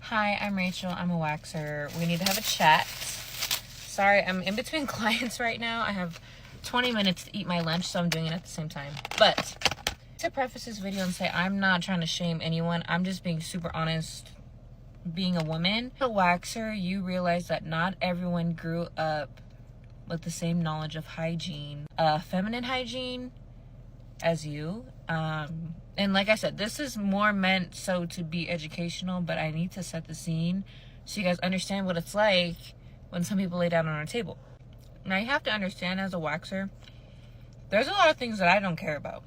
Hi, I'm Rachel. I'm a waxer. We need to have a chat. Sorry, I'm in between clients right now. I have 20 minutes to eat my lunch, so I'm doing it at the same time. But to preface this video and say I'm not trying to shame anyone. I'm just being super honest. Being a woman, a waxer, you realize that not everyone grew up with the same knowledge of hygiene, feminine hygiene as you. And like I said, this is more meant so to be educational, but I need to set the scene so you guys understand what it's like when some people lay down on our table. Now, you have to understand, as a waxer, there's a lot of things that I don't care about.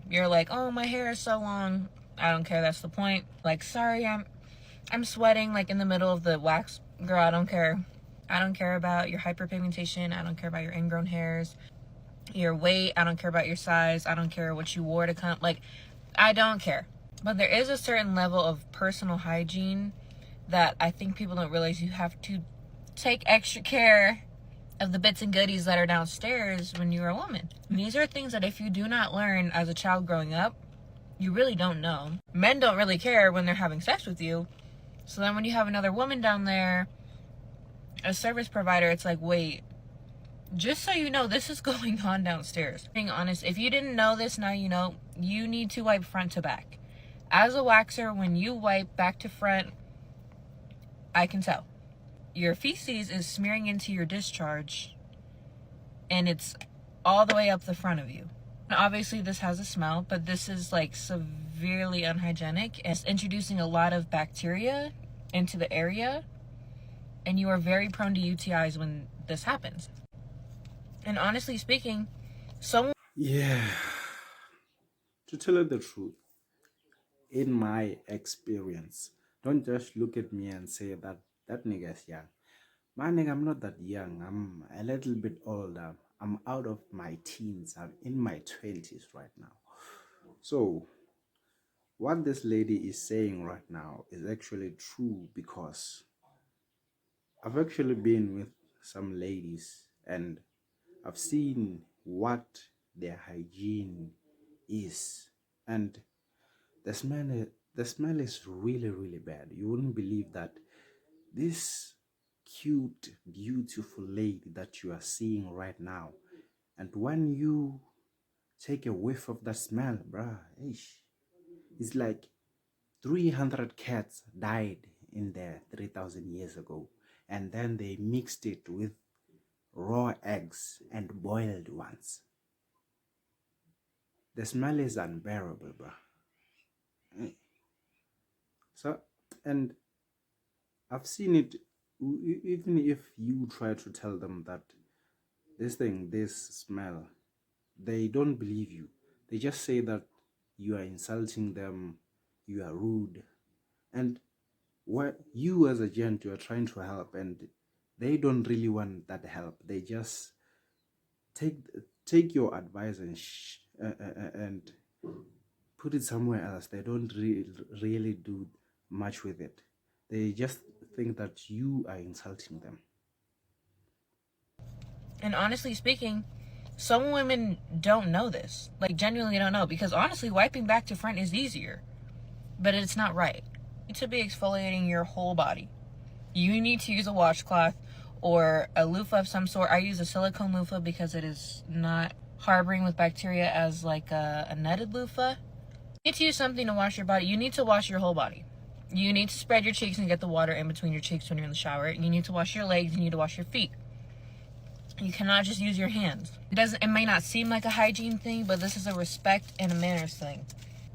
You're like, oh, my hair is so long. I don't care. That's the point. Like, sorry, I'm sweating like in the middle of the wax. Girl, I don't care. I don't care about your hyperpigmentation. I don't care about your ingrown hairs, your weight. I don't care about your size. I don't care what you wore to come. Like, I don't care. But there is a certain level of personal hygiene that I think people don't realize you have to take extra care of the bits and goodies that are downstairs when you're a woman. And these are things that if you do not learn as a child growing up, you really don't know. Men don't really care when they're having sex with you. So then when you have another woman down there, a service provider, it's like, wait, just so you know, this is going on downstairs. Being honest, if you didn't know this, now you know. You need to wipe front to back. As a waxer, when you wipe back to front, I can tell. Your feces is smearing into your discharge, and it's all the way up the front of you. And obviously, this has a smell, but this is like severely unhygienic. It's introducing a lot of bacteria into the area, and you are very prone to UTIs when this happens. And honestly speaking, Yeah, to tell you the truth, in my experience, don't just look at me and say that nigga's young. My nigga, I'm not that young. I'm a little bit older. I'm out of my teens. I'm in my 20s right now. So, what this lady is saying right now is actually true, because I've actually been with some ladies and I've seen what their hygiene is, and the smell is really, really bad. You wouldn't believe that this cute, beautiful lady that you are seeing right now, and when you take a whiff of that smell, bruh, it's like 300 cats died in there 3,000 years ago, and then they mixed it with raw eggs and boiled ones. The smell is unbearable, bro. So, and I've seen it. Even if you try to tell them that this smell, they don't believe you. They just say that you are insulting them, you are rude, and what you as a gent, you are trying to help, and they don't really want that help. They just take your advice and put it somewhere else. They don't really do much with it. They just think that you are insulting them. and honestly speaking, some women don't know this. Like, genuinely don't know, because honestly, wiping back to front is easier, but it's not right. You need to be exfoliating your whole body. You need to use a washcloth or a loofah of some sort. I use a silicone loofah because it is not harboring with bacteria as like a netted loofah. You need to use something to wash your body. You need to wash your whole body. You need to spread your cheeks and get the water in between your cheeks when you're in the shower. You need to wash your legs. You need to wash your feet. You cannot just use your hands. It may not seem like a hygiene thing, but this is a respect and a manners thing.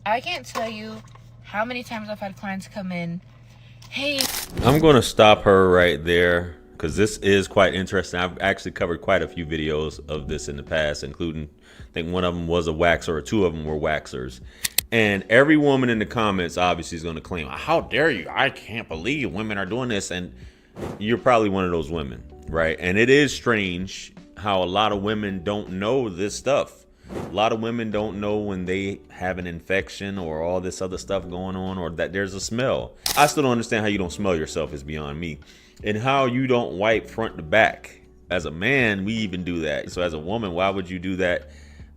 I can't tell you how many times I've had clients come in, hey. I'm going to stop her right there, because this is quite interesting. I've actually covered quite a few videos of this in the past, including, I think one of them was a waxer, or two of them were waxers. And every woman in the comments obviously is going to claim, how dare you? I can't believe women are doing this. And you're probably one of those women, right? And it is strange how a lot of women don't know this stuff. A lot of women don't know when they have an infection or all this other stuff going on, or that there's a smell. I still don't understand how you don't smell yourself. Is beyond me. And how you don't wipe front to back. As a man, we even do that. So as a woman, why would you do that?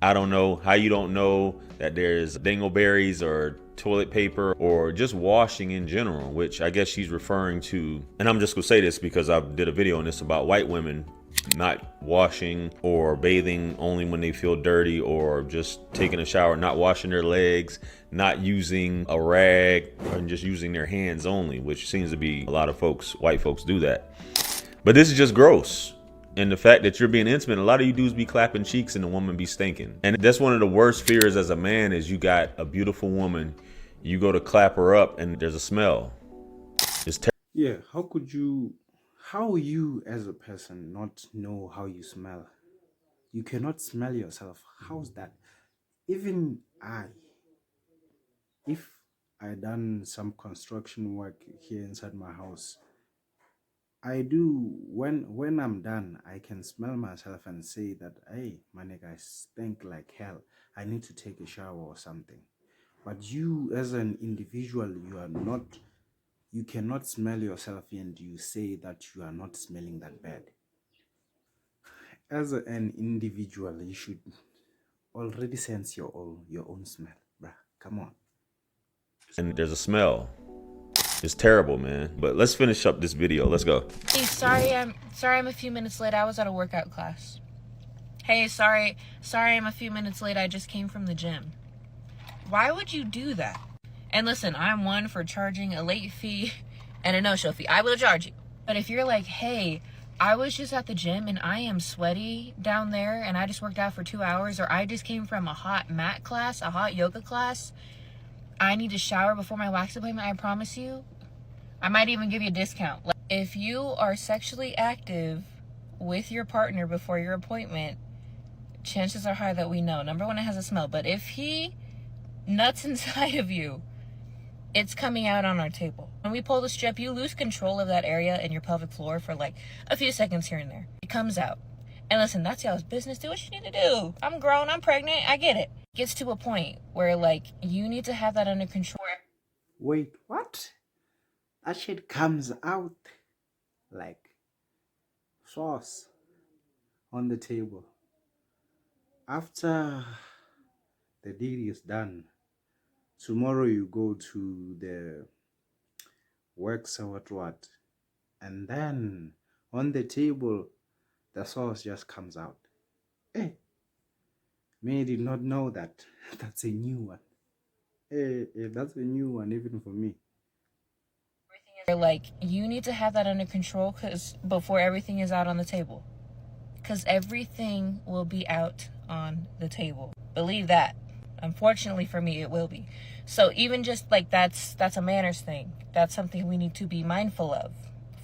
I don't know how you don't know that there's dingleberries or toilet paper or just washing in general, which I guess she's referring to. And I'm just gonna say this because I did a video on this about white women not washing or bathing only when they feel dirty, or just taking a shower, not washing their legs, not using a rag, and just using their hands only, which seems to be a lot of folks, white folks, do that. But this is just gross. And the fact that you're being intimate, a lot of you dudes be clapping cheeks and the woman be stinking. And that's one of the worst fears as a man, is you got a beautiful woman, you go to clap her up and there's a smell. It's terrible. Yeah, how you as a person not know how you smell? You cannot smell yourself. How's that? Even if I done some construction work here inside my house, I do, when I'm done, I can smell myself and say that, hey, my nigga, I stink like hell. I need to take a shower or something. But you as an individual, you cannot smell yourself and you say that you are not smelling that bad. As an individual, you should already sense your own smell, bruh. Come on. And there's a smell. It's terrible, man. But let's finish up this video. Let's go. Hey, sorry I'm a few minutes late. I was at a workout class. Hey, sorry I'm a few minutes late. I just came from the gym. Why would you do that? And listen, I'm one for charging a late fee and a no-show fee. I will charge you. But if you're like, hey, I was just at the gym and I am sweaty down there and I just worked out for 2 hours, or I just came from a hot mat class, a hot yoga class, I need to shower before my wax appointment, I promise you, I might even give you a discount. Like, if you are sexually active with your partner before your appointment, chances are high that we know. Number one, it has a smell. But if he nuts inside of you, it's coming out on our table. When we pull the strip, you lose control of that area in your pelvic floor for like a few seconds here and there. It comes out. And listen, that's y'all's business. Do what you need to do. I'm grown. I'm pregnant. I get it. It gets to a point where like you need to have that under control. Wait, what? That shit comes out like sauce on the table. After the deed is done, tomorrow you go to the works or what, and then on the table, the sauce just comes out. Hey, me did not know that. That's a new one. Hey, that's a new one even for me. Like, you need to have that under control before everything is out on the table. Because everything will be out on the table. Believe that. Unfortunately for me, it will be. So even just like that's a manners thing. That's something we need to be mindful of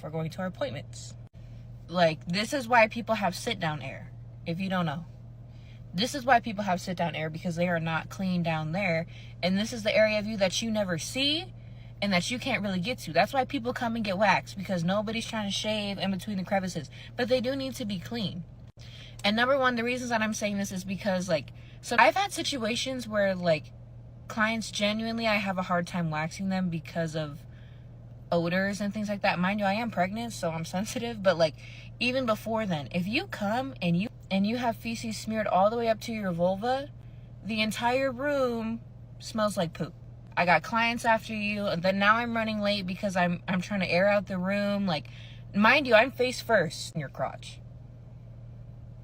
for going to our appointments. Like, this is why people have sit-down air, if you don't know. This is why people have sit-down air, because they are not clean down there. And this is the area of you that you never see and that you can't really get to. That's why people come and get waxed, because nobody's trying to shave in between the crevices. But they do need to be clean. And number one, the reasons that I'm saying this is because, like, so I've had situations where, like, clients genuinely, I have a hard time waxing them because of odors and things like that. Mind you, I am pregnant, so I'm sensitive. But, like, even before then, if you come and you have feces smeared all the way up to your vulva, the entire room smells like poop. I got clients after you, and then now I'm running late because I'm trying to air out the room. Like, mind you, I'm face first in your crotch,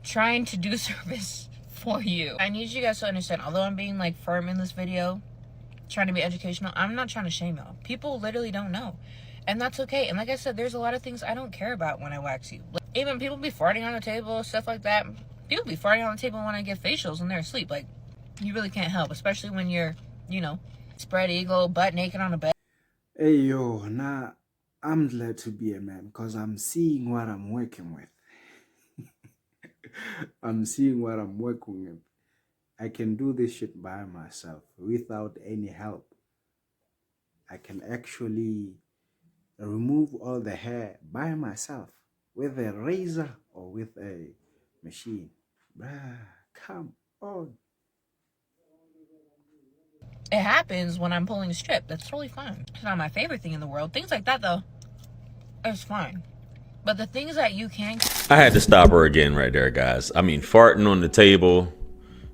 trying to do service for you. I need you guys to understand, although I'm being like firm in this video, trying to be educational, I'm not trying to shame y'all. People literally don't know, and that's okay. And like I said, there's a lot of things I don't care about when I wax you. Like, even people be farting on the table, stuff like that. People be farting on the table when I get facials and they're asleep. Like, you really can't help, especially when you're, you know, spread eagle, butt naked on a bed. Hey yo, nah, I'm glad to be a man because I'm seeing what I'm working with. I'm seeing what I'm working with. I can do this shit by myself without any help. I can actually remove all the hair by myself with a razor or with a machine. Bruh, come on. It happens when I'm pulling a strip. That's totally fine. It's not my favorite thing in the world. Things like that, though, it's fine. But the things that you can't... I had to stop her again right there, guys. I mean, farting on the table,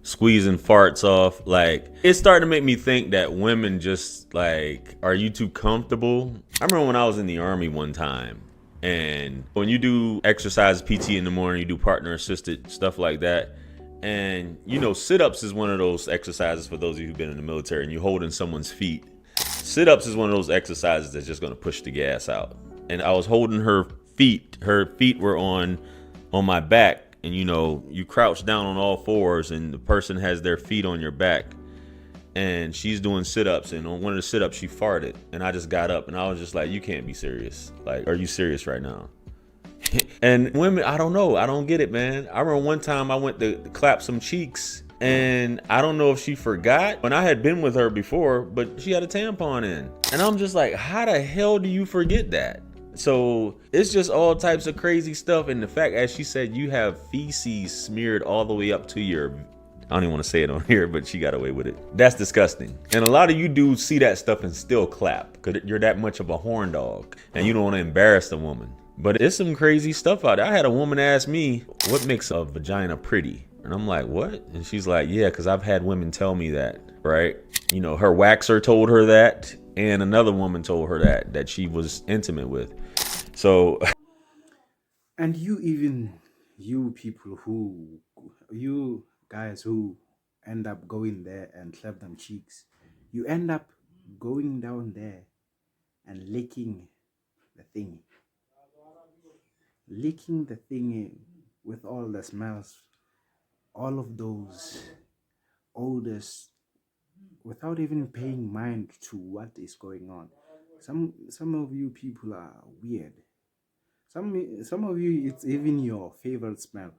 squeezing farts off. Like, it's starting to make me think that women just like, are you too comfortable? I remember when I was in the Army one time, and when you do exercise PT in the morning, you do partner assisted stuff like that. And you know, sit-ups is one of those exercises for those of you who've been in the military and you're holding someone's feet. Sit-ups is one of those exercises that's just gonna push the gas out. And I was holding her feet. Her feet were on my back, and you know, you crouch down on all fours and the person has their feet on your back. And she's doing sit-ups, and on one of the sit-ups she farted, and I just got up and I was just like, you can't be serious. Like, are you serious right now? And women, I don't know. I don't get it, man. I remember one time I went to clap some cheeks, and I don't know if she forgot. And I had been with her before, but she had a tampon in. And I'm just like, how the hell do you forget that? So it's just all types of crazy stuff. And the fact, as she said, you have feces smeared all the way up to your, I don't even want to say it on here, but she got away with it. That's disgusting. And a lot of you dudes see that stuff and still clap because you're that much of a horn dog and you don't want to embarrass the woman. But it's some crazy stuff out there. I had a woman ask me, what makes a vagina pretty? And I'm like, what? And she's like, yeah, because I've had women tell me that, right? You know, her waxer told her that, and another woman told her that she was intimate with. So. And you guys who end up going there and slap them cheeks, you end up going down there and licking the thingy with all the smells, all of those odors, without even paying mind to what is going on. Some of you people are weird. Some of you, it's even your favorite smell.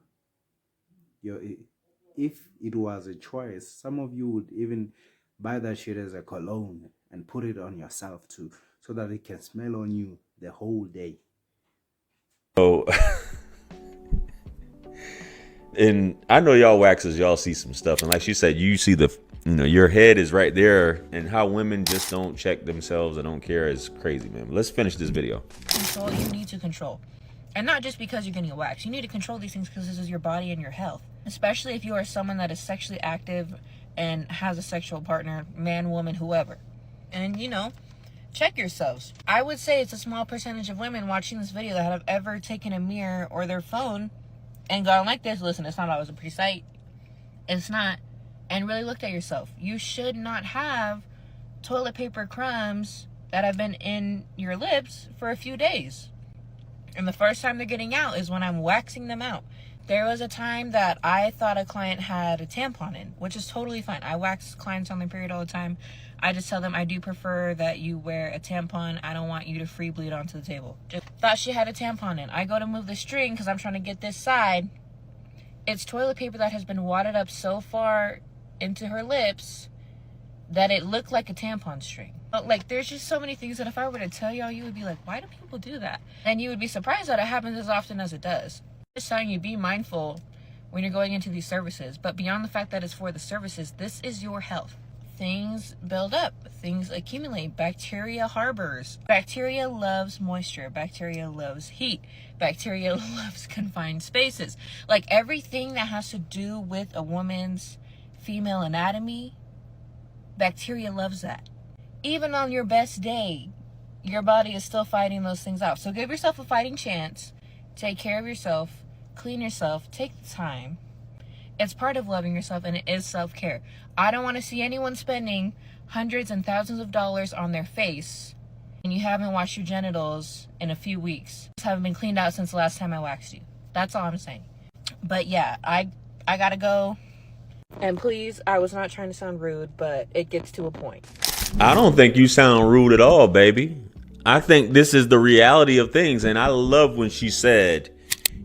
If it was a choice, some of you would even buy that shit as a cologne and put it on yourself too, so that it can smell on you the whole day. So, and I know y'all waxers, y'all see some stuff, and like she said, you see your head is right there, and how women just don't check themselves and don't care is crazy, man. Let's finish this video. Control, you need to control. And not just because you're getting a wax. You need to control these things because this is your body and your health. Especially if you are someone that is sexually active and has a sexual partner, man, woman, whoever. And, you know, check yourselves. I would say it's a small percentage of women watching this video that have ever taken a mirror or their phone and gone like this. Listen, it's not always a pretty sight. It's not. And really looked at yourself. You should not have toilet paper crumbs that have been in your lips for a few days. And the first time they're getting out is when I'm waxing them out. There was a time that I thought a client had a tampon in, which is totally fine. I wax clients on their period all the time. I just tell them I do prefer that you wear a tampon. I don't want you to free bleed onto the table. Just thought she had a tampon in. I go to move the string because I'm trying to get this side. It's toilet paper that has been wadded up so far into her lips that it looked like a tampon string. But like, there's just so many things that if I were to tell y'all, you would be like, why do people do that? And you would be surprised that it happens as often as it does. Just telling you, be mindful when you're going into these services. But beyond the fact that it's for the services, this is your health. Things build up, things accumulate, bacteria harbors. Bacteria loves moisture, bacteria loves heat, bacteria loves confined spaces. Like, everything that has to do with a woman's female anatomy, bacteria loves that. Even on your best day, your body is still fighting those things out. So give yourself a fighting chance. Take care of yourself. Clean yourself. Take the time. It's part of loving yourself, and it is self-care. I don't want to see anyone spending hundreds and thousands of dollars on their face and you haven't washed your genitals in a few weeks. Just haven't been cleaned out since the last time I waxed you. That's all I'm saying. But yeah, I gotta go. And please, I was not trying to sound rude, but it gets to a point. I don't think you sound rude at all, baby. I think this is the reality of things. And I love when she said,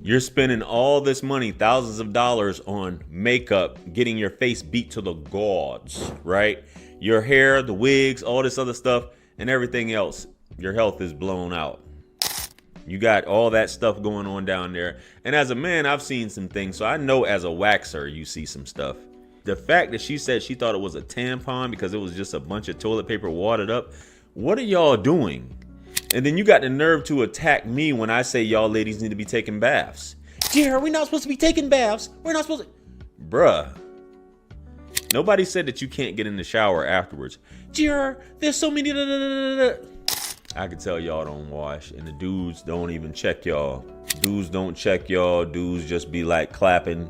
you're spending all this money, thousands of dollars on makeup, getting your face beat to the gauze, right? Your hair, the wigs, all this other stuff, and everything else. Your health is blown out. You got all that stuff going on down there. And as a man, I've seen some things. So I know as a waxer, you see some stuff. The fact that she said she thought it was a tampon because it was just a bunch of toilet paper wadded up. What are y'all doing? And then you got the nerve to attack me when I say y'all ladies need to be taking baths. Dear, we're not supposed to be taking baths. We're not supposed to. Bruh, Nobody said that you can't get in the shower afterwards. GR, there's so many. I can tell y'all don't wash, and the dudes don't even check y'all. Dudes don't check y'all. Dudes just be like clapping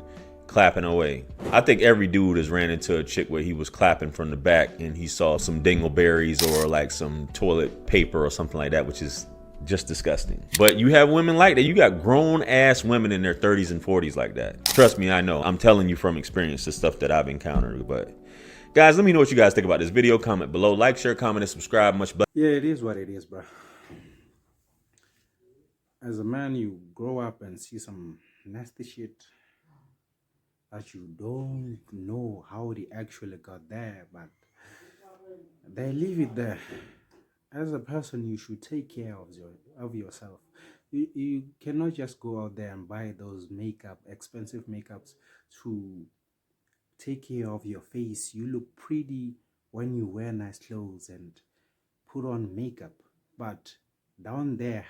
away. I think every dude has ran into a chick where he was clapping from the back and he saw some dingleberries or like some toilet paper or something like that, which is just disgusting. But you have women like that. You got grown ass women in their 30s and 40s like that. Trust me, I know. I'm telling you from experience, the stuff that I've encountered. But guys, let me know what you guys think about this video. Comment below. Like, share, comment, and subscribe. Much better. Yeah, it is what it is, bro. As a man, you grow up and see some nasty shit that you don't know how they actually got there, but they leave it there. As a person, you should take care of yourself. You cannot just go out there and buy those expensive makeups to take care of your face. You look pretty when you wear nice clothes and put on makeup, but down there,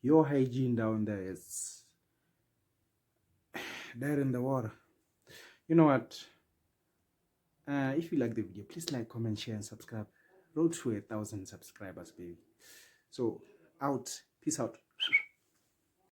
your hygiene down there is dead in the water. You know what? If you like the video, please like, comment, share, and subscribe. Road to 1,000 subscribers, baby. So, out. Peace out.